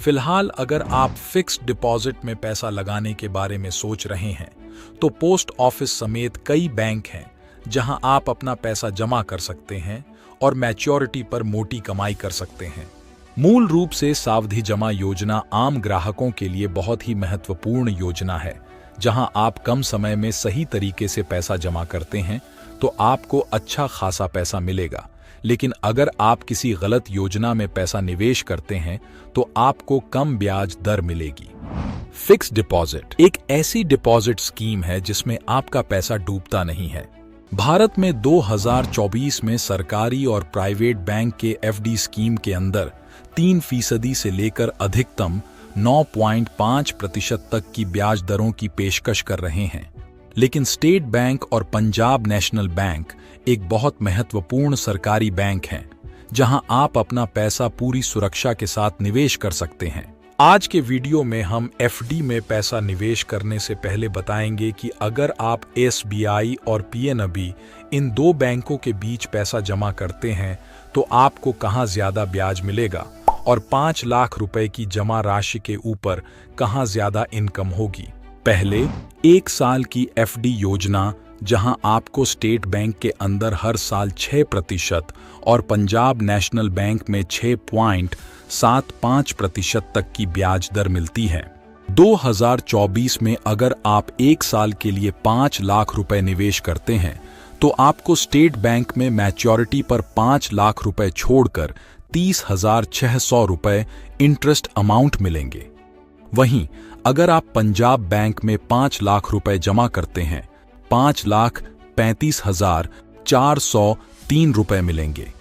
फिलहाल अगर आप फिक्स्ड डिपॉजिट में पैसा लगाने के बारे में सोच रहे हैं, तो पोस्ट ऑफिस समेत कई बैंक हैं जहां आप अपना पैसा जमा कर सकते हैं और मैच्योरिटी पर मोटी कमाई कर सकते हैं। मूल रूप से सावधि जमा योजना आम ग्राहकों के लिए बहुत ही महत्वपूर्ण योजना है, जहां आप कम समय में सही तरीके से पैसा जमा करते हैं तो आपको अच्छा खासा पैसा मिलेगा। लेकिन अगर आप किसी गलत योजना में पैसा निवेश करते हैं तो आपको कम ब्याज दर मिलेगी। फिक्स्ड डिपॉजिट एक ऐसी डिपॉजिट स्कीम है जिसमें आपका पैसा डूबता नहीं है। भारत में 2024 में सरकारी और प्राइवेट बैंक के एफडी स्कीम के अंदर 3% से लेकर अधिकतम 9.5% तक की ब्याज दरों की पेशकश कर रहे हैं। लेकिन स्टेट बैंक और पंजाब नेशनल बैंक एक बहुत महत्वपूर्ण सरकारी बैंक हैं, जहां आप अपना पैसा पूरी सुरक्षा के साथ निवेश कर सकते हैं। आज के वीडियो में हम एफडी में पैसा निवेश करने से पहले बताएंगे कि अगर आप एसबीआई और पीएनबी इन दो बैंकों के बीच पैसा जमा करते हैं तो आपको कहां ज्यादा ब्याज मिलेगा और 5 लाख रुपए की जमा राशि के ऊपर कहां ज्यादा इनकम होगी। पहले 1 साल की एफडी योजना, जहां आपको स्टेट बैंक के अंदर हर साल 6% और पंजाब नेशनल बैंक में 6.75% तक की ब्याज दर मिलती है। 2024 में अगर आप 1 साल के लिए 5 लाख रुपए निवेश करते हैं तो आपको स्टेट बैंक में मैच्योरिटी पर 5 लाख रुपए छोड़कर 30,600 रुपए इंटरेस्ट अमाउंट मिलेंगे। वहीं अगर आप पंजाब बैंक में 5 लाख रुपए जमा करते हैं, 5,35,403 रुपए मिलेंगे।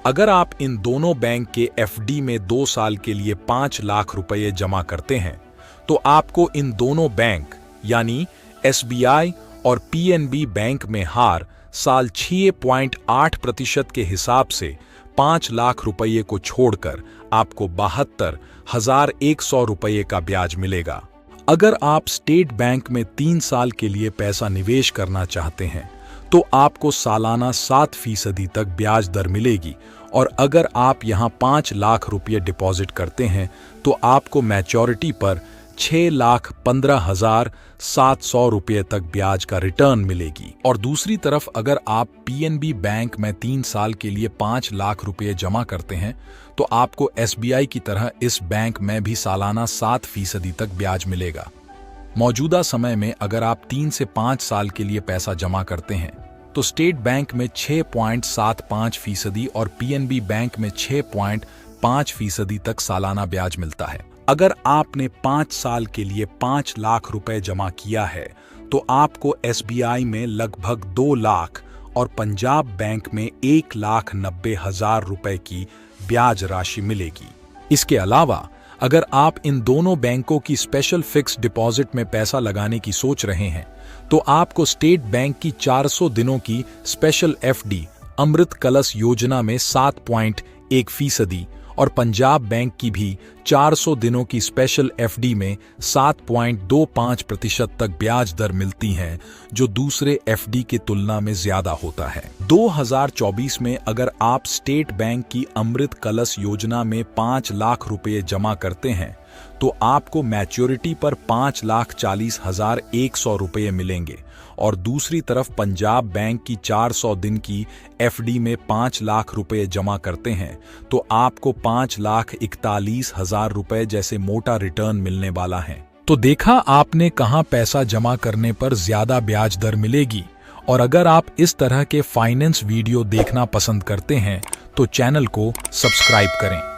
अगर आप इन दोनों बैंक के एफडी में 2 साल के लिए 5 लाख रुपए जमा करते हैं तो आपको इन दोनों बैंक यानी एसबीआई और पीएनबी बैंक में हर साल 6.8% के हिसाब से 5 लाख रुपए को छोड़कर आपको 72,100 रुपए का ब्याज मिलेगा। अगर आप स्टेट बैंक में 3 साल के लिए पैसा निवेश करना चाहते हैं तो आपको सालाना 7% तक ब्याज दर मिलेगी, और अगर आप यहां 5 लाख रुपये डिपॉजिट करते हैं तो आपको मैच्योरिटी पर 6,15,700 रुपये तक ब्याज का रिटर्न मिलेगी। और दूसरी तरफ अगर आप पीएनबी बैंक में 3 साल के लिए 5 लाख रुपये जमा करते हैं तो आपको एसबीआई की तरह इस बैंक में भी सालाना 7% तक ब्याज मिलेगा। मौजूदा समय में अगर आप 3 से 5 साल के लिए पैसा जमा करते हैं तो स्टेट बैंक में 6.75% और पीएनबी बैंक में 6.5% तक सालाना ब्याज मिलता है। अगर आपने 5 साल के लिए 5 लाख रुपए जमा किया है तो आपको एसबीआई में लगभग 2 लाख और पंजाब बैंक में 1,90,000 रुपए की ब्याज राशि मिलेगी। इसके अलावा अगर आप इन दोनों बैंकों की स्पेशल फिक्स्ड डिपॉजिट में पैसा लगाने की सोच रहे हैं तो आपको स्टेट बैंक की 400 दिनों की स्पेशल एफडी अमृत कलश योजना में 7.1% और पंजाब बैंक की भी 400 दिनों की स्पेशल एफडी में 7.25% तक ब्याज दर मिलती है, जो दूसरे एफडी की तुलना में ज्यादा होता है। 2024 में अगर आप स्टेट बैंक की अमृत कलश योजना में 5 लाख रुपए जमा करते हैं तो आपको मैच्योरिटी पर 5,40,100 रुपये मिलेंगे, और दूसरी तरफ पंजाब बैंक की 400 दिन की एफडी में 5 लाख रुपए जमा करते हैं तो आपको 5,41,000 रुपए जैसे मोटा रिटर्न मिलने वाला है। तो देखा आपने कहां पैसा जमा करने पर ज्यादा ब्याज दर मिलेगी। और अगर आप इस तरह के फाइनेंस वीडियो देखना पसंद करते हैं तो चैनल को सब्सक्राइब करें।